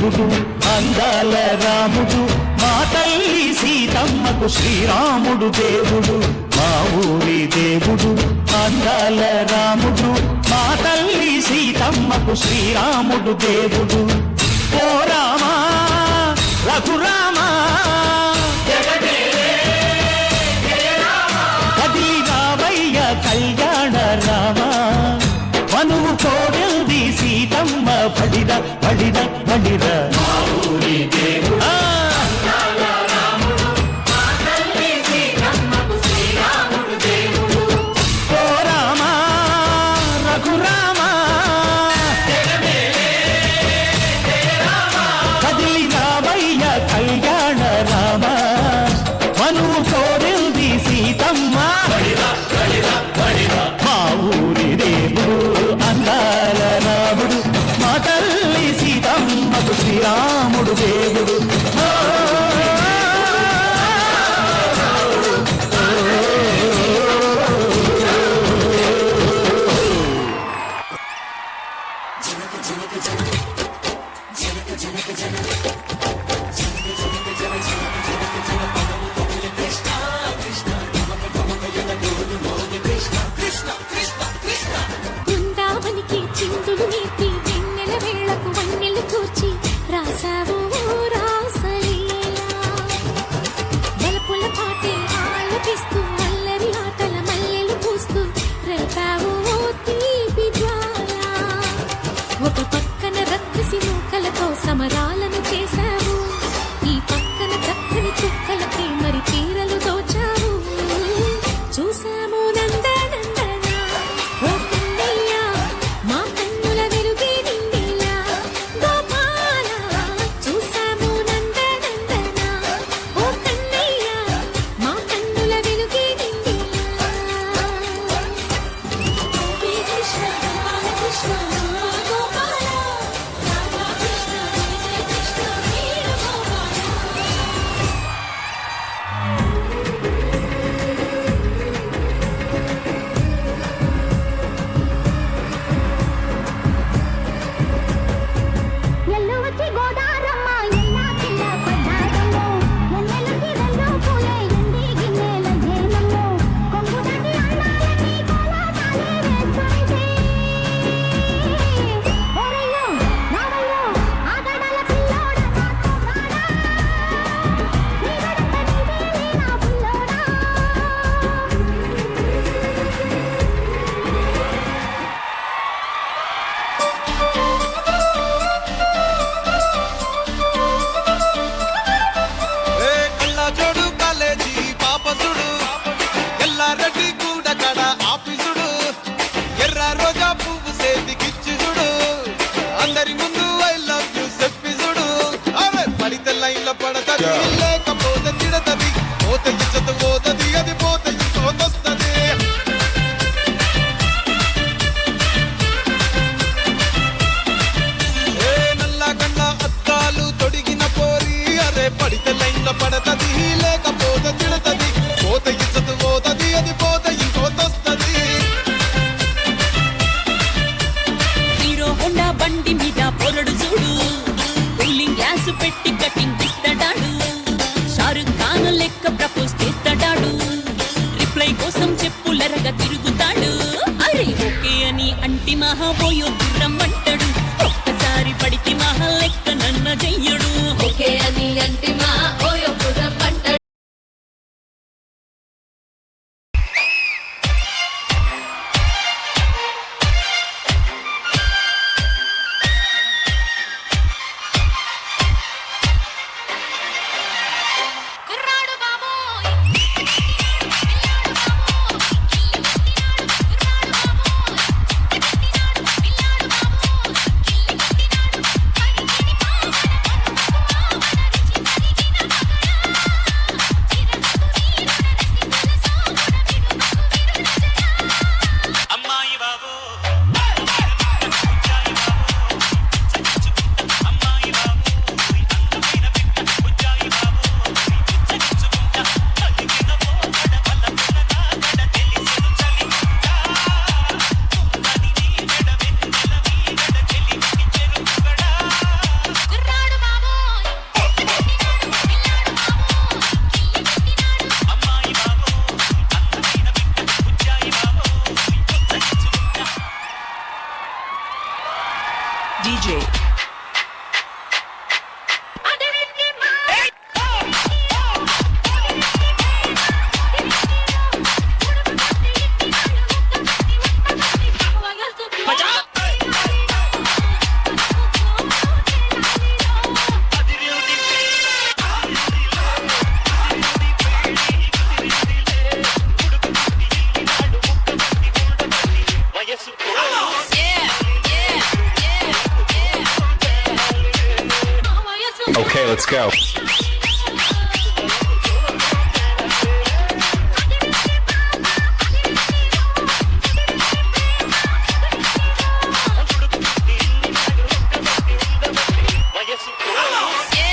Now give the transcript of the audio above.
దేవుడు అందాల రాముడు మా తల్లి సీతమ్మకు శ్రీరాముడు దేవుడు మా ఊరి దేవుడు అందాల రాముడు మా తల్లి సీతమ్మకు శ్రీరాముడు దేవుడు ఓ రామా రఘురామా కదిలి రామయ్య కళ్యాణ రామా మనువు కోడల్ది సీతమ్మ పడిద పడిద పడిద మా ఊరి దేవుడు శ్రీరాముడు దేవుడు బృందావనికి చిందులు నీతి వెన్నెల వేళకు వన్నెలు కూర్చి రాసావు రాసలీలా బలపుల పాటే ఆలపిస్తూ మల్లరి ఆటల మల్లెలు పూస్తూ రేపావు తీపి జ్వాల ఒక పక్కన రక్కసి మూకలతో సమరాలను చేశావు ఈ పక్కన చక్కని చుక్కలకి మరి తీరలు దోచావు చూసాము నందనందన ఓ కన్నయ్య మా కన్నుల వెలుగే నిండిలా గోపాల చూసాము నందనందన ఓ కన్నయ్య మా కన్నుల వెలుగే నిండిలా కృష్ణ కృష్ణ గోపాల రాధా కృష్ణ జయ కృష్ణ వీర గోపాల ఎల్లు వచ్చి గోదారమ్మ ఎల్లా కిల్ల పడ్డారమ్మో ఎన్నెలకి వెళ్ళు పూలే ఎండి గిన్నెల జేనమ్మో కొంగు దాటి అన్నాలకి కోలాటాలే వేస్తుంటే ఓరయ్యో నావయ్యో ఆగడాల పిల్లోడ నాతో రాడా నీ వెంట నీవే నా పుల్లోడా కళ్ళజోడు కాలేజీ పాపసుడు ఎల్లారెడ్డి కూడా కడ ఆఫీసుడు ఎర్ర రోజా పువ్వు సేతికిచ్చి చూడు అందరి ముందు ఐ లవ్ యూ చెప్పి చూడు అరే పడితే లైన్ లో పడతది లేకపోతే తిడతది పోతే ఇచ్చత పోతది అది పోతే ఇంకోతొస్తది నల్ల కన్న అద్దాలు తొడిగిన పోరి అరే పడితే లైన్ లో పడతది లేకపోతే తిడతది పోతే ఇచ్చత పోతది అది పోతే ఇంకోతొస్తది హీరో హోండా బండి మీద పొరడు చూడు కూలింగ్ గ్లాస్ పెట్టి కటింగ్ ఇస్తాడాడు షారుఖ్ ఖాన్ లెక్క ప్రపోజ్ చేస్తాడాడు రిప్లై కోసం చెప్పులరగా తిరుగుతాడు అరే ఓకే అని అంటి మహా పోయో రమ్మంటాడు ఒక్కసారి పడికి మహా లెక్క నన్న చెయ్యడు ఓకే అని అంటి మహా పోయో రమ్మంటాడు కుర్రాడు బాబోయ్ పిల్లాడు బాబోయ్ DJ. Okay, let's go. Yeah.